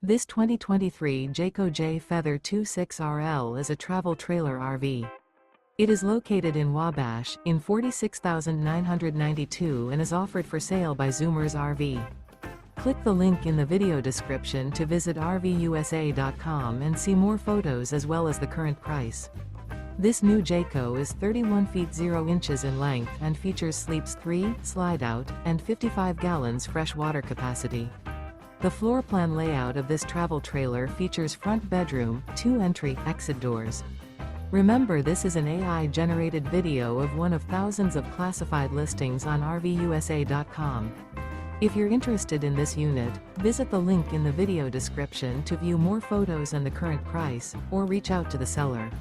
This 2023 Jayco Jay Feather 26RL is a travel trailer RV. It is located in Wabash, in 46,992 and is offered for sale by Zoomers RV. Click the link in the video description to visit RVUSA.com and see more photos as well as the current price. This new Jayco is 31 feet 0 inches in length and features sleeps 3, Slideout, and 55 gallons fresh water capacity. The floor plan layout of this travel trailer features front bedroom, 2 entry/exit doors. Remember, this is an AI-generated video of one of thousands of classified listings on RVUSA.com. If you're interested in this unit, visit the link in the video description to view more photos and the current price, or reach out to the seller.